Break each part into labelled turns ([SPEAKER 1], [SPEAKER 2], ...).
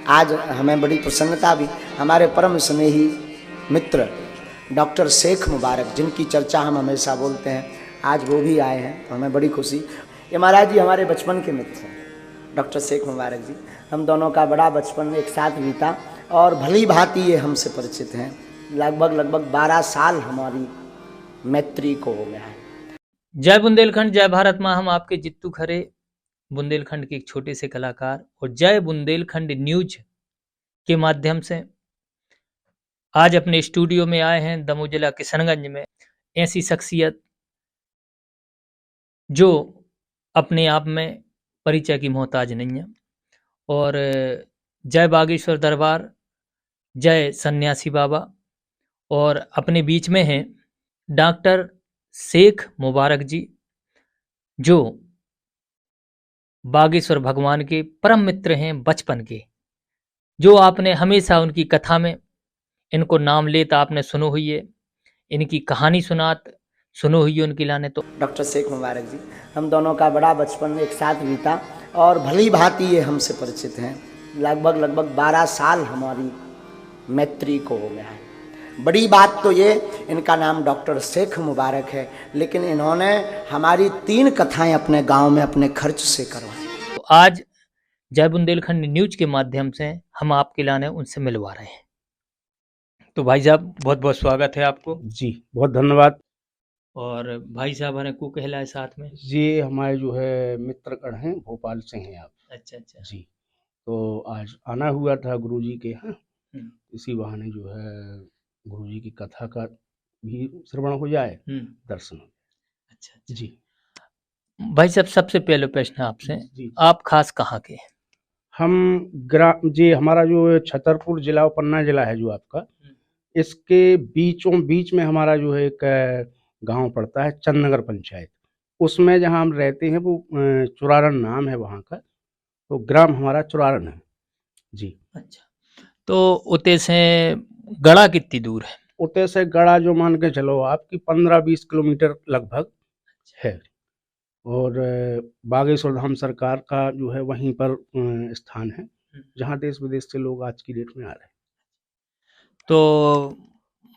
[SPEAKER 1] आज हमें बड़ी प्रसन्नता भी, हमारे परम स्नेही मित्र डॉक्टर शेख मुबारक, जिनकी चर्चा हम हमेशा बोलते हैं, आज वो भी आए हैं तो हमें बड़ी खुशी। ये महाराज जी हमारे बचपन के मित्र हैं, डॉक्टर शेख मुबारक जी। हम दोनों का बड़ा बचपन एक साथ बीता और भली भांति ये हमसे परिचित हैं। लगभग 12 साल हमारी मैत्री को हो गया है।
[SPEAKER 2] जय बुंदेलखंड, जय भारत माँ। हम आपके जित्तू खरे, बुंदेलखंड के एक छोटे से कलाकार, और जय बुंदेलखंड न्यूज के माध्यम से आज अपने स्टूडियो में आए हैं दमोह जिला किशनगंज में। ऐसी शख्सियत जो अपने आप में परिचय की मोहताज नहीं है। और जय बागेश्वर दरबार, जय सन्यासी बाबा। और अपने बीच में हैं डॉक्टर शेख मुबारक जी, जो बागेश्वर भगवान के परम मित्र हैं बचपन के, जो आपने हमेशा उनकी कथा में इनको नाम लेता आपने सुनो हुई है, इनकी कहानी सुनो हुई है उनकी लाने। तो
[SPEAKER 1] डॉक्टर शेख मुबारक जी, हम दोनों का बड़ा बचपन एक साथ बीता और भली भांति ये हमसे परिचित हैं। लगभग 12 साल हमारी मैत्री को हो गया है। बड़ी बात तो ये, इनका नाम डॉक्टर शेख मुबारक है, लेकिन इन्होंने हमारी 3 कथाएं अपने गांव में अपने खर्च से करवाई।
[SPEAKER 2] तो आज जय बुंदेलखंड न्यूज के माध्यम से हम आपके लाने उनसे मिलवा रहे हैं। तो भाई साहब बहुत बहुत स्वागत है आपको
[SPEAKER 3] जी, बहुत धन्यवाद।
[SPEAKER 2] और भाई साहब हमारे को कहला है साथ में
[SPEAKER 3] ये हमारे जो है मित्रगण हैं, भोपाल से हैं आप।
[SPEAKER 2] अच्छा
[SPEAKER 3] जी, तो आज आना हुआ था गुरुजी के यहाँ, इसी बहाने जो है गुरुजी की कथा का भी श्रवण हो जाए, दर्शन हो।
[SPEAKER 2] अच्छा
[SPEAKER 3] जी
[SPEAKER 2] भाई साहब, सबसे पहले प्रश्न आपसे, आप खास कहाँ के?
[SPEAKER 3] हम जी हमारा जो छतरपुर जिला और पन्ना जिला है जो आपका, इसके बीचों बीच में हमारा जो है एक गांव पड़ता है चंदनगर पंचायत। उसमें जहां हम रहते हैं वो चुरारन नाम है वहां का, तो ग्राम हमारा चुरारन है। जी।
[SPEAKER 2] अच्छा, तो उते से गड़ा कितनी दूर है?
[SPEAKER 3] उते से गड़ा जो मान के चलो आपकी 15-20 किलोमीटर लगभग है। और बागेश्वर धाम सरकार का जो है वहीं पर स्थान है, जहाँ देश विदेश से लोग आज की डेट में आ रहे हैं।
[SPEAKER 2] तो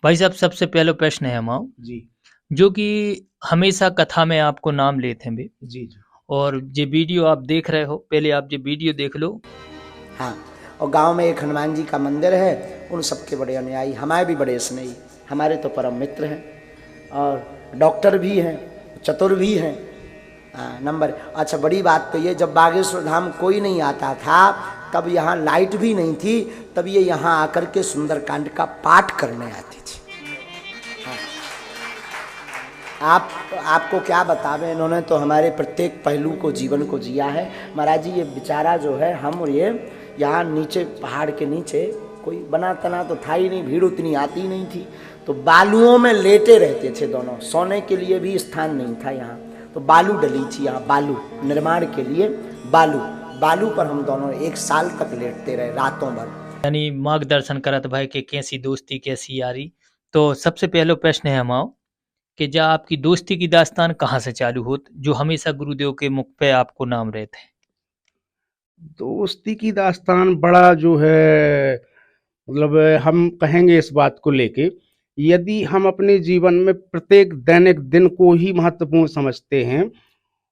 [SPEAKER 2] भाई साहब सबसे पहले प्रश्न है हमारा
[SPEAKER 3] जी,
[SPEAKER 2] जो कि हमेशा कथा में आपको नाम लेते हैं भी।
[SPEAKER 3] जी जी।
[SPEAKER 2] और ये वीडियो आप देख रहे हो, पहले आप ये वीडियो देख लो।
[SPEAKER 1] हाँ, और गांव में एक हनुमान जी का मंदिर है, उन सबके बड़े अनुयायी, हमारे भी बड़े स्नेही, हमारे तो परम मित्र हैं और डॉक्टर भी हैं, चतुर भी हैं। नंबर अच्छा, बड़ी बात तो ये, जब बागेश्वर धाम कोई नहीं आता था, तब यहाँ लाइट भी नहीं थी, तब ये यहाँ आकर के सुंदरकांड का पाठ करने आती थी। आपको क्या बतावें, इन्होंने तो हमारे प्रत्येक पहलू को, जीवन को जिया है। महाराज जी ये बेचारा जो है, हम और ये यहाँ नीचे पहाड़ के नीचे कोई बना तना तो था ही नहीं, भीड़ उतनी आती नहीं थी, तो बालुओं में लेटे रहते थे दोनों, सोने के लिए भी स्थान नहीं था यहाँ, तो बालू डली थी यहाँ, बालू निर्माण के लिए बालू पर हम दोनों 1 साल तक लेटते रहे रातों भर।
[SPEAKER 2] यानी मार्गदर्शन करत भाई कि कैसी दोस्ती कैसी यारी। तो सबसे पहले प्रश्न है हमारा कि जा आपकी दोस्ती की दास्तान कहाँ से चालू होत, जो हमेशा गुरुदेव के मुख पे आपको नाम रहते हैं?
[SPEAKER 3] दोस्ती की दास्तान बड़ा जो है, मतलब हम कहेंगे इस बात को लेके, यदि हम अपने जीवन में प्रत्येक दैनिक दिन को ही महत्वपूर्ण समझते हैं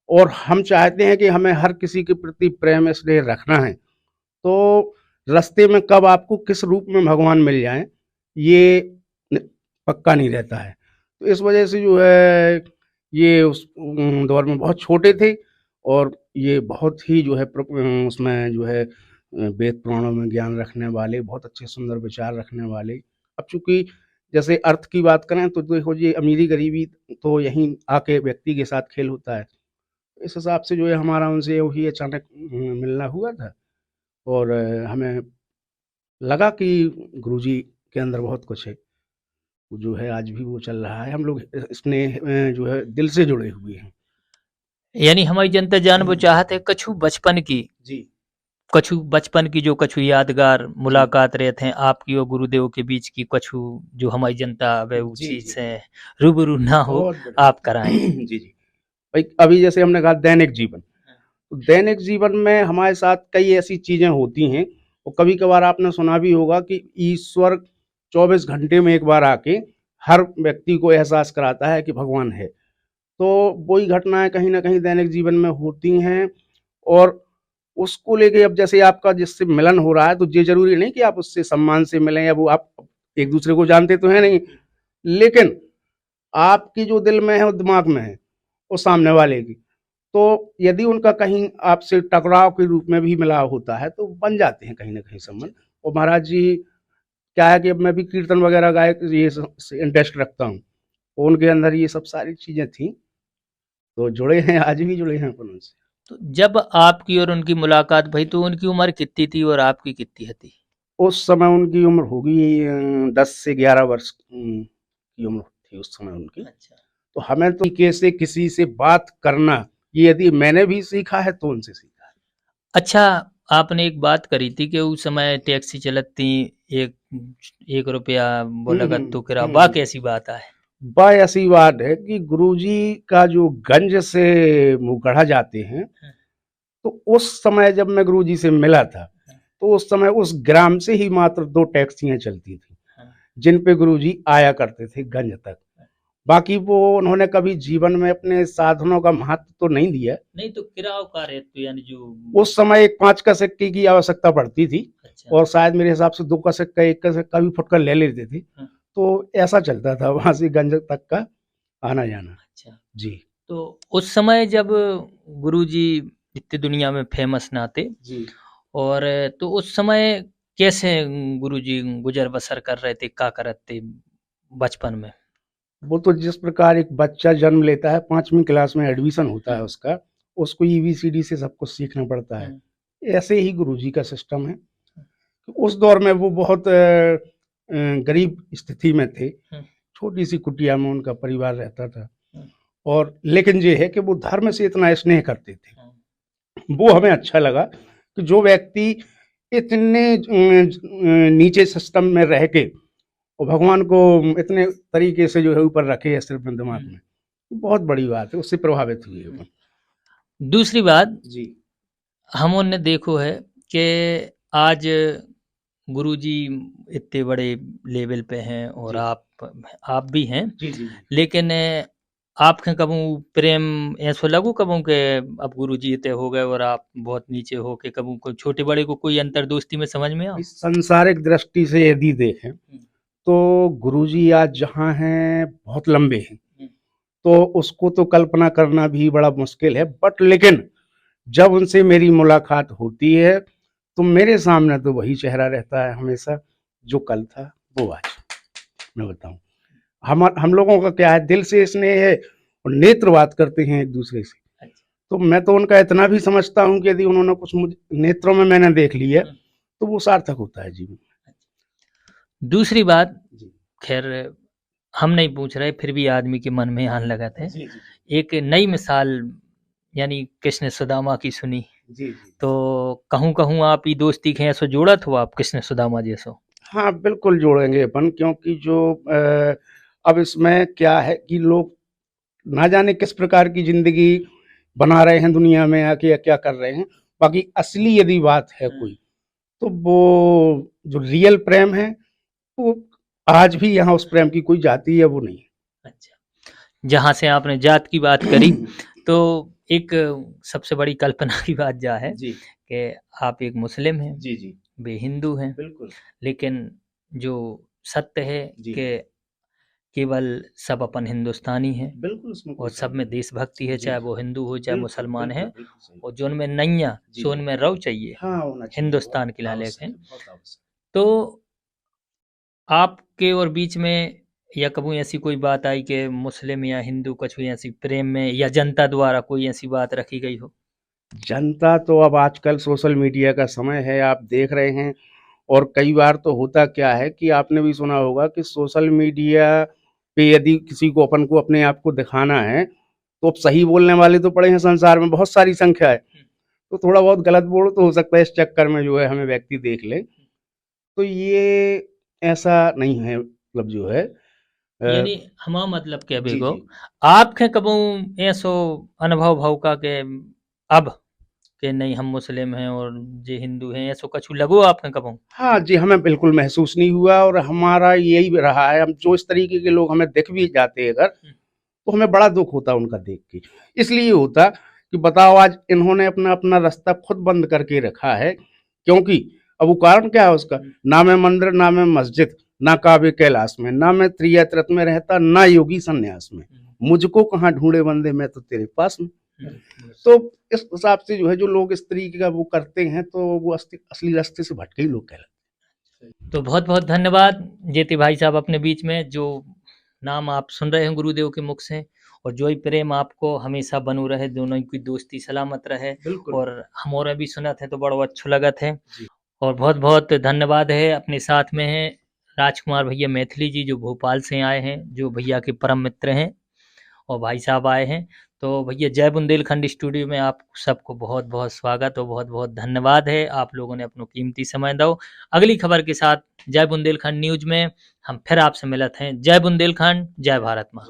[SPEAKER 3] और हम चाहते हैं कि हमें हर किसी के प्रति प्रेम स्नेह रखना है, तो रास्ते में कब आपको किस रूप में भगवान मिल जाए ये पक्का नहीं रहता है। तो इस वजह से जो है ये उस दौर में बहुत छोटे थे और ये बहुत ही जो है उसमें जो है वेद पुराणों में ज्ञान रखने वाले, बहुत अच्छे सुंदर विचार रखने वाले। अब चूंकि जैसे अर्थ की बात करें तो देखो जी, अमीरी गरीबी तो यहीं आके व्यक्ति के साथ खेल होता है। इस हिसाब से जो है हमारा उनसे वही अचानक मिलना हुआ था और हमें लगा कि गुरुजी के अंदर बहुत कुछ है, जो है आज भी वो चल रहा है। हम लोग स्नेह जो है दिल से जुड़े हुए हैं।
[SPEAKER 2] यानी हमारी जनता जानबो चाहते कछु बचपन की,
[SPEAKER 3] जी,
[SPEAKER 2] कछु बचपन की जो कछु यादगार मुलाकात रहते हैं आपकी और गुरुदेव के बीच की, कछु जो हमारी जनता वे उस चीज से रूबरू ना हो, आप कराएं।
[SPEAKER 3] जी जी भाई, अभी जैसे हमने कहा दैनिक जीवन, तो दैनिक जीवन में हमारे साथ कई ऐसी चीजें होती हैं और कभी कभार आपने सुना भी होगा कि ईश्वर 24 घंटे में एक बार आके हर व्यक्ति को एहसास कराता है कि भगवान है। तो वही घटनाएं कहीं ना कहीं दैनिक जीवन में होती हैं, और उसको लेके अब जैसे आपका जिससे मिलन हो रहा है, तो ये जरूरी नहीं कि आप उससे सम्मान से मिलें, या वो आप एक दूसरे को जानते तो है नहीं, लेकिन आपकी जो दिल में है, वो दिमाग में है, वो सामने वाले की, तो यदि उनका कहीं आपसे टकराव के रूप में भी मिलाव होता है, तो बन जाते हैं कहीं ना कहीं संबंध। और महाराज जी क्या है कि अब मैं भी कीर्तन वगैरह गायक ये इंटरेस्ट रखता हूँ, तो उनके अंदर ये सब सारी चीजें थी, तो जुड़े हैं, आज भी जुड़े हैं अपन उनसे।
[SPEAKER 2] तो जब आपकी और उनकी मुलाकात भई तो उनकी उम्र कितनी थी और आपकी कितनी थी?
[SPEAKER 3] उस समय उनकी उम्र होगी 10 से 11 वर्ष की उम्र थी उस समय उनकी।
[SPEAKER 2] अच्छा।
[SPEAKER 3] तो हमें तो कैसे किसी से बात करना, ये यदि मैंने भी सीखा है तो उनसे सीखा है।
[SPEAKER 2] अच्छा, आपने एक बात करी थी कि उस समय टैक्सी चलत थी, एक रुपया वो लगत तो किराया, बा कैसी बात है?
[SPEAKER 3] बा ऐसी बात है कि गुरुजी का जो गंज से मुगढ़ा जाते हैं, तो उस समय जब मैं गुरुजी से मिला था, तो उस समय उस ग्राम से ही मात्र 2 टैक्सियां चलती थी, जिन पे गुरुजी आया करते थे गंज तक। बाकी वो उन्होंने कभी जीवन में अपने साधनों का महत्व तो नहीं दिया।
[SPEAKER 2] नहीं तो किराया का रेट तो यानी जो
[SPEAKER 3] उस समय एक 5 का सिक्के की आवश्यकता पड़ती थी।
[SPEAKER 2] अच्छा।
[SPEAKER 3] और शायद मेरे हिसाब से 2 का सिक्का, 1 का सिक्का भी फुटकर ले लेते थे। तो ऐसा चलता था वहां से गंज तक का आना जाना।
[SPEAKER 2] अच्छा
[SPEAKER 3] जी।
[SPEAKER 2] तो उस समय जब गुरुजी इतनी दुनिया में फेमस ना थे
[SPEAKER 3] जी।
[SPEAKER 2] और तो उस समय कैसे गुरुजी गुजर बसर कर रहे थे, क्या कर रहे थे बचपन में?
[SPEAKER 3] वो तो जिस प्रकार एक बच्चा जन्म लेता है, 5वीं क्लास में एडमिशन होता है उसका, उसको EBCD से सब कुछ सीखना पड़ता है, ऐसे ही गुरुजी का सिस्टम है। उस दौर में वो बहुत गरीब स्थिति में थे, छोटी सी कुटिया में उनका परिवार रहता था। और लेकिन ये है कि वो धर्म से इतना स्नेह करते थे, वो हमें अच्छा लगा कि जो व्यक्ति इतने नीचे सिस्टम में रह के और भगवान को इतने तरीके से जो है ऊपर रखे है सिर्फ दिमाग में, बहुत बड़ी बात है, उससे प्रभावित हुए अपन।
[SPEAKER 2] दूसरी बात
[SPEAKER 3] जी।
[SPEAKER 2] हमने देखो है कि आज गुरुजी इतने बड़े लेवल पे हैं और
[SPEAKER 3] जी।
[SPEAKER 2] आप भी हैं,
[SPEAKER 3] जी जी।
[SPEAKER 2] लेकिन आपके कबू प्रेम ऐसा लगू कबू के अब गुरुजी इतने हो गए और आप बहुत नीचे हो के कबू कोई छोटे बड़े को कोई अंतर दोस्ती में समझ में आओ?
[SPEAKER 3] इस सांसारिक दृष्टि से यदि देखें तो गुरुजी आज जहाँ हैं बहुत लंबे हैं, तो उसको तो कल्पना करना भी बड़ा मुश्किल है। बट लेकिन जब उनसे मेरी मुलाकात होती है, तो मेरे सामने तो वही चेहरा रहता है हमेशा जो कल था वो आज। मैं बताऊं, हम लोगों का क्या है, दिल से स्नेह है और नेत्र बात करते हैं एक दूसरे से। तो मैं तो उनका इतना भी समझता हूँ कि यदि उन्होंने कुछ मुझे नेत्रों में मैंने देख लिया तो वो सार्थक होता है जीवन।
[SPEAKER 2] दूसरी बात, खैर हम नहीं पूछ रहे, फिर भी आदमी के मन में आने लगा थे, एक नई मिसाल यानी कृष्ण सुदामा की सुनी।
[SPEAKER 3] जी।
[SPEAKER 2] तो कहूँ आप ही दोस्ती के ऐसो जोड़ा था आप कृष्ण सुदामा जैसो?
[SPEAKER 3] हाँ बिल्कुल जोड़ेंगे अपन, क्योंकि जो अब इसमें क्या है कि लोग ना जाने किस प्रकार की जिंदगी बना रहे हैं दुनिया में आके या क्या कर रहे हैं। बाकी असली यदि बात है कोई, तो वो जो रियल प्रेम है वो आज भी यहाँ उस प्रेम की कोई जाति है वो नहीं है।
[SPEAKER 2] अच्छा, जहाँ से आपने जात की बात करी तो एक सबसे बड़ी कल्पना की बात जा है कि आप एक मुस्लिम हैं,
[SPEAKER 3] जी जी,
[SPEAKER 2] वे हिंदू हैं,
[SPEAKER 3] बिल्कुल,
[SPEAKER 2] लेकिन जो सत्य है कि केवल सब अपन हिंदुस्तानी हैं,
[SPEAKER 3] बिल्कुल,
[SPEAKER 2] और सब में देशभक्ति है, चाहे वो हिंदू हो चाहे मुसलमान है, और जो उनमें
[SPEAKER 3] बिल्कुल,
[SPEAKER 2] नैया सो उनमें रव चाहिए,
[SPEAKER 3] हाँ,
[SPEAKER 2] हिंदुस्तान के लायक हैं। तो आपके और बीच में या कभी ऐसी कोई बात आई कि मुस्लिम या हिंदू कुछ भी ऐसी प्रेम में या जनता द्वारा कोई ऐसी बात रखी गई हो?
[SPEAKER 3] जनता तो अब आजकल सोशल मीडिया का समय है, आप देख रहे हैं। और कई बार तो होता क्या है कि आपने भी सुना होगा कि सोशल मीडिया पे यदि किसी को अपन को अपने आप को दिखाना है, तो अब सही बोलने वाले तो पड़े हैं संसार में, बहुत सारी संख्या है, तो थोड़ा बहुत गलत बोलो तो हो सकता है इस चक्कर में जो है हमें व्यक्ति देख ले। तो ये ऐसा नहीं है, मतलब जो है
[SPEAKER 2] यानी हमारा मतलब क्या
[SPEAKER 3] जी
[SPEAKER 2] बेगो,
[SPEAKER 3] जी,
[SPEAKER 2] आपके कबू ऐसो अनुभव भाव का के अब कि नहीं हम मुस्लिम हैं और जे हिंदू हैं, ऐसा कछु लगो आपने कबो?
[SPEAKER 3] हाँ जी, हमें बिल्कुल महसूस नहीं हुआ और हमारा यही रहा है, हम जो इस तरीके के लोग हमें दिख भी जाते हैं अगर, तो हमें बड़ा दुख होता है उनका देख के। इसलिए होता कि बताओ आज इन्होंने अपना अपना रास्ता खुद बंद करके रखा है, क्योंकि अब वो कारण क्या है उसका, ना मैं मंदिर, ना मैं मस्जिद, ना काबे कैलाश में, ना मैं त्रियत्रत में रहता, ना योगी संन्यास में, मुझको कहाँ ढूंढे बंदे, मैं तो तेरे पास में। तो इस हिसाब से जो है जो लोग इस तरीके का वो करते हैं तो वो असली रास्ते से भटके ही लोग कहलाते हैं।
[SPEAKER 2] तो बहुत बहुत धन्यवाद जेती भाई साहब अपने बीच में, जो नाम आप सुन रहे हैं गुरुदेव के मुख से, और जो ही प्रेम आपको हमेशा बनू रहे, दोनों की दोस्ती सलामत रहे।
[SPEAKER 3] बिल्कुल।
[SPEAKER 2] और हमारे भी सुना थे तो बड़ो अच्छो लगत है।
[SPEAKER 3] जी।
[SPEAKER 2] और बहुत बहुत धन्यवाद है। अपने साथ में हैं राजकुमार भैया मैथिली जी, जो भोपाल से आए हैं, जो भैया के परम मित्र हैं, और भाई साहब आए हैं। तो भैया जय बुंदेलखंड स्टूडियो में आप सबको बहुत बहुत स्वागत और बहुत बहुत धन्यवाद है, आप लोगों ने अपना कीमती समय दो। अगली खबर के साथ जय बुंदेलखंड न्यूज में हम फिर आपसे मिलते हैं। जय बुंदेलखंड, जय भारत माँ।